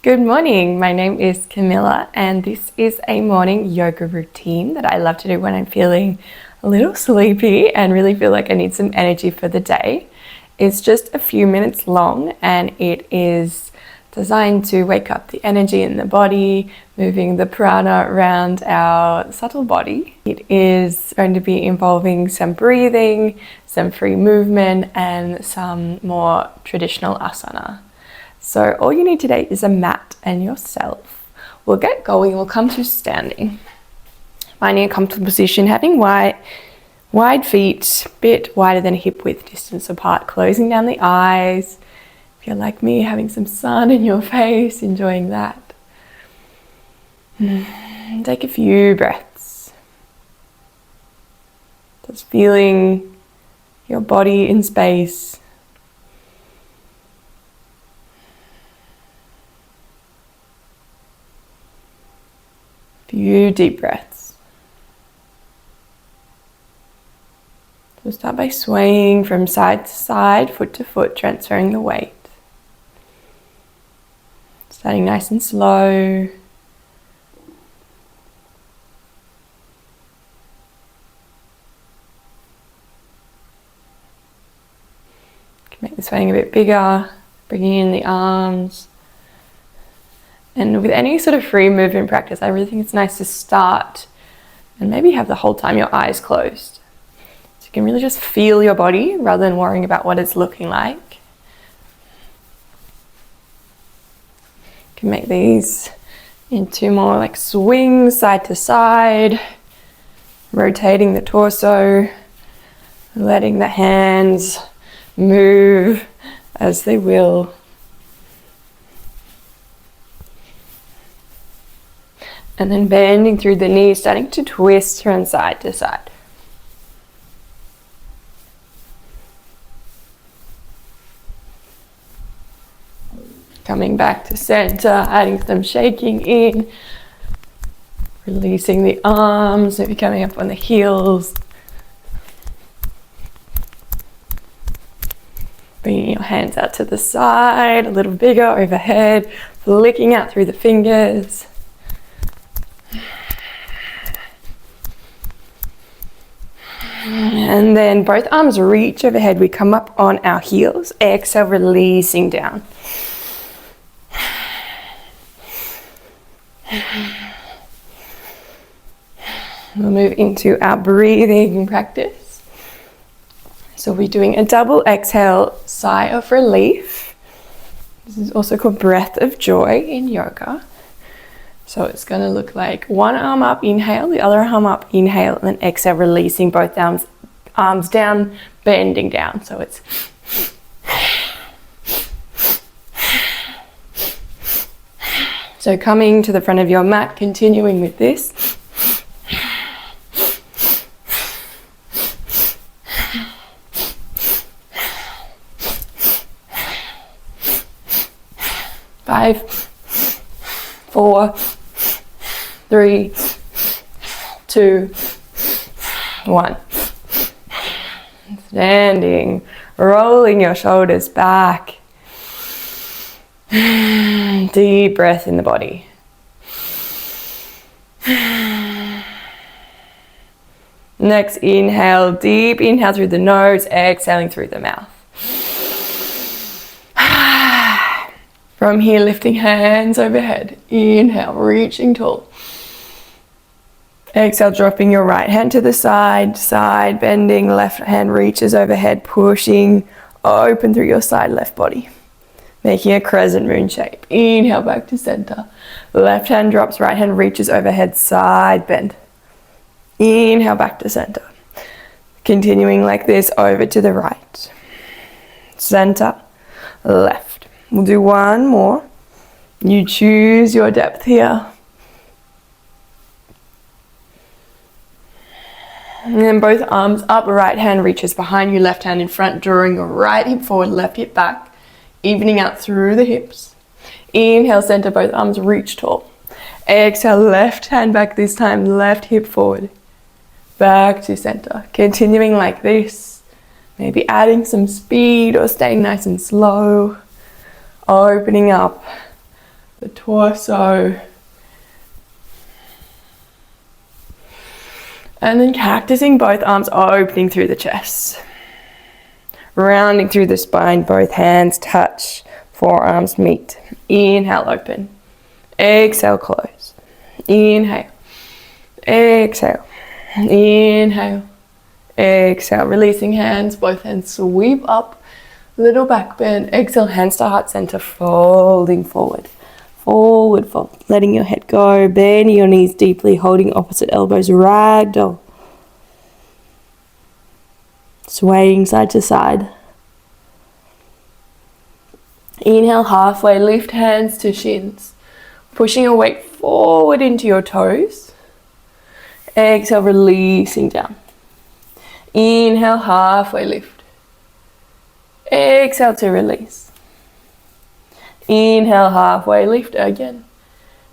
Good morning, my name is Camilla and this is a morning yoga routine that I love to do when I'm feeling a little sleepy and really feel like I need some energy for the day. It's just a few minutes long and it is designed to wake up the energy in the body, moving the prana around our subtle body. It is going to be involving some breathing, some free movement and some more traditional asana. So all you need today is a mat and yourself. We'll get going, we'll come to standing. Finding a comfortable position, having wide feet, a bit wider than hip width distance apart, closing down the eyes. If you're like me, having some sun in your face, enjoying that. Take a few breaths. Just feeling your body in space. Few deep breaths. So start by swaying from side to side, foot to foot, transferring the weight. Starting nice and slow. You can make the swaying a bit bigger, bringing in the arms. And with any sort of free movement practice, I really think it's nice to start and maybe have the whole time your eyes closed. So you can really just feel your body rather than worrying about what it's looking like. You can make these into more like swings side to side, rotating the torso, letting the hands move as they will. And then bending through the knees, starting to twist from side to side. Coming back to center, adding some shaking in. Releasing the arms, maybe coming up on the heels. Bringing your hands out to the side, a little bigger overhead, flicking out through the fingers. And then both arms reach overhead. We come up on our heels. Exhale, releasing down. We'll move into our breathing practice. So we're doing a double exhale, sigh of relief. This is also called breath of joy in yoga. So it's going to look like one arm up, inhale, the other arm up, inhale, and then exhale, releasing both arms down, bending down. So it's so coming to the front of your mat, continuing with this. Five, 4, 3, 2, 1. Standing, rolling your shoulders back. Deep breath in the body. Next inhale, deep inhale through the nose, exhaling through the mouth. From here, lifting hands overhead. Inhale, reaching tall. Exhale, dropping your right hand to the side, side bending, left hand reaches overhead, pushing open through your side left body. Making a crescent moon shape. Inhale back to center. Left hand drops, right hand reaches overhead, side bend. Inhale back to center. Continuing like this, over to the right. Center, left. We'll do one more. You choose your depth here. And then both arms up, right hand reaches behind you, left hand in front, drawing your right hip forward, left hip back, evening out through the hips. Inhale, center, both arms reach tall. Exhale, left hand back this time, left hip forward, back to center. Continuing like this. Maybe adding some speed or staying nice and slow. Opening up the torso. And then cactusing both arms, opening through the chest. Rounding through the spine, both hands touch, forearms meet. Inhale, open. Exhale, close. Inhale. Exhale. Inhale. Exhale. Releasing hands, both hands sweep up. Little back bend. Exhale, hands to heart center, folding forward. Forward fold. Letting your head go. Bending your knees deeply, holding opposite elbows. Ragdoll. Swaying side to side. Inhale, halfway, lift hands to shins. Pushing your weight forward into your toes. Exhale, releasing down. Inhale, halfway lift. Exhale to release. Inhale, halfway lift again.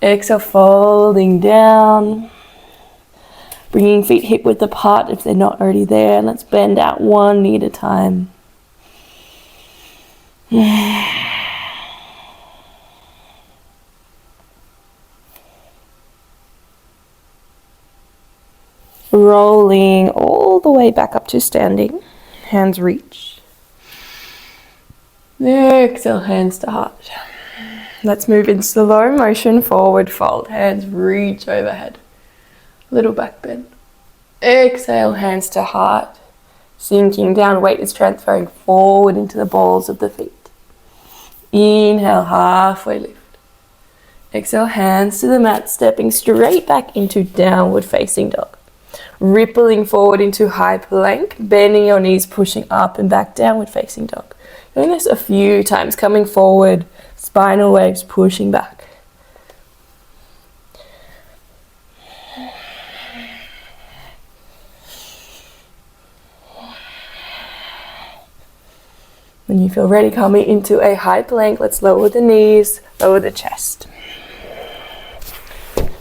Exhale, folding down. Bringing feet hip width apart if they're not already there. Let's bend out one knee at a time. Rolling all the way back up to standing. Hands reach. Exhale, hands to heart. Let's move in slow motion, forward fold. Hands reach overhead. Little back bend. Exhale, hands to heart. Sinking down, weight is transferring forward into the balls of the feet. Inhale, halfway lift. Exhale, hands to the mat, stepping straight back into downward facing dog. Rippling forward into high plank, bending your knees, pushing up and back, downward facing dog. Doing this a few times, coming forward, spinal waves, pushing back. When you feel ready, coming into a high plank, let's lower the knees, lower the chest.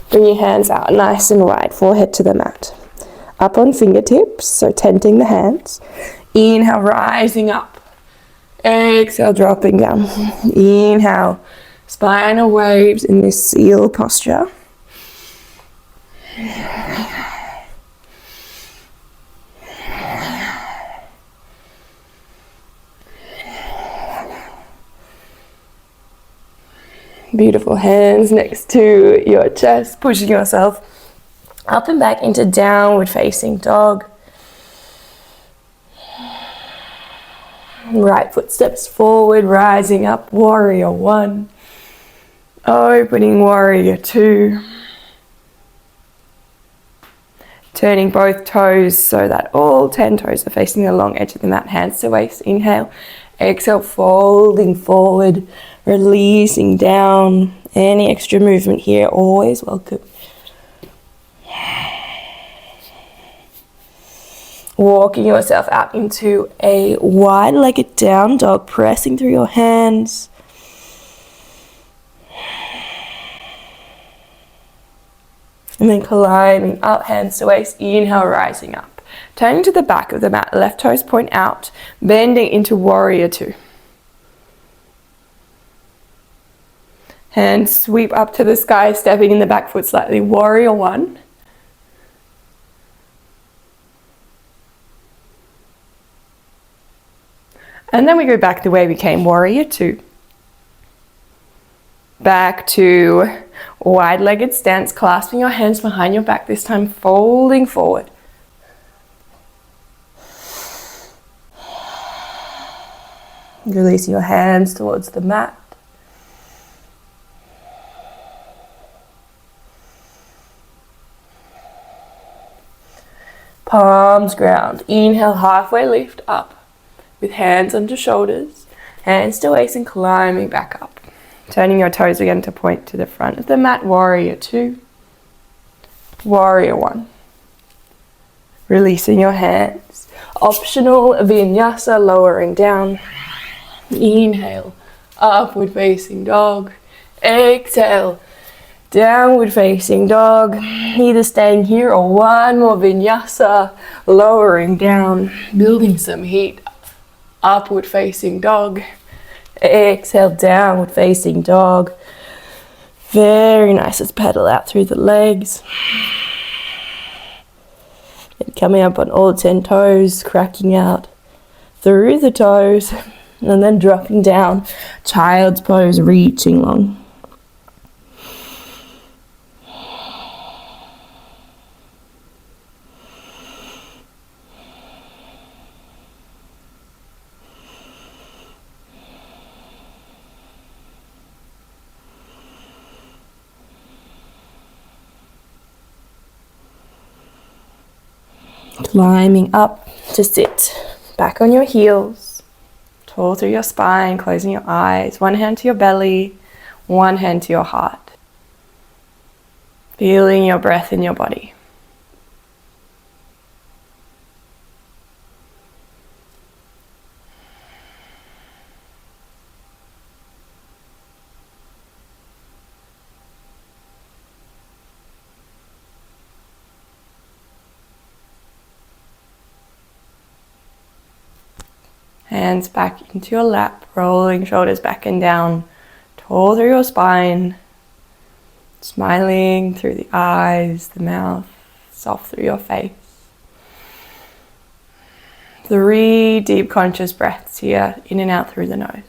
Bring your hands out nice and wide, forehead to the mat. Up on fingertips, so tenting the hands. Inhale, rising up. Exhale, dropping down. Inhale, spinal waves in this seal posture. Beautiful, hands next to your chest, pushing yourself up and back into downward facing dog. Right foot steps forward, rising up, warrior one. Opening warrior two. Turning both toes so that all 10 toes are facing the long edge of the mat, hands to waist. Inhale, exhale, folding forward, releasing down. Any extra movement here, always welcome. Walking yourself out into a wide-legged down dog, pressing through your hands. And then climbing up, hands to waist. Inhale, rising up. Turning to the back of the mat, left toes point out, bending into warrior two. Hands sweep up to the sky, stepping in the back foot slightly, warrior one. And then we go back the way we came, warrior two. Back to wide-legged stance, clasping your hands behind your back, this time folding forward. Release your hands towards the mat. Palms ground. Inhale, halfway lift up. With hands under shoulders, hands to waist and climbing back up. Turning your toes again to point to the front of the mat, warrior two, warrior one. Releasing your hands. Optional vinyasa, lowering down. Inhale, upward facing dog. Exhale, downward facing dog. Either staying here or one more vinyasa, lowering down, building some heat. Upward facing dog. Exhale, downward facing dog. Very nice. Let's pedal out through the legs. And coming up on all 10 toes, cracking out through the toes, and then dropping down. Child's pose, reaching long. Climbing up to sit, back on your heels, tall through your spine, closing your eyes, one hand to your belly, one hand to your heart. Feeling your breath in your body. Hands back into your lap, rolling shoulders back and down, tall through your spine, smiling through the eyes, the mouth, soft through your face. 3 deep conscious breaths here, in and out through the nose.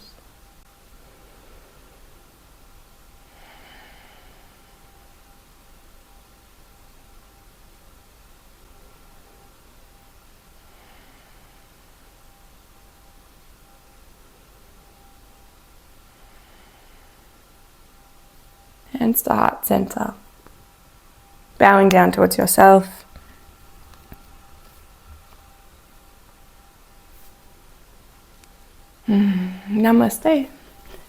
Hands to heart center. Bowing down towards yourself. Namaste.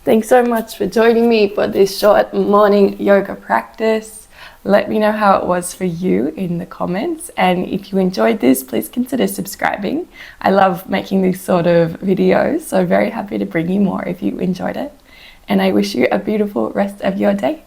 Thanks so much for joining me for this short morning yoga practice. Let me know how it was for you in the comments, and if you enjoyed this, please consider subscribing. I love making these sort of videos, so very happy to bring you more if you enjoyed it. And I wish you a beautiful rest of your day.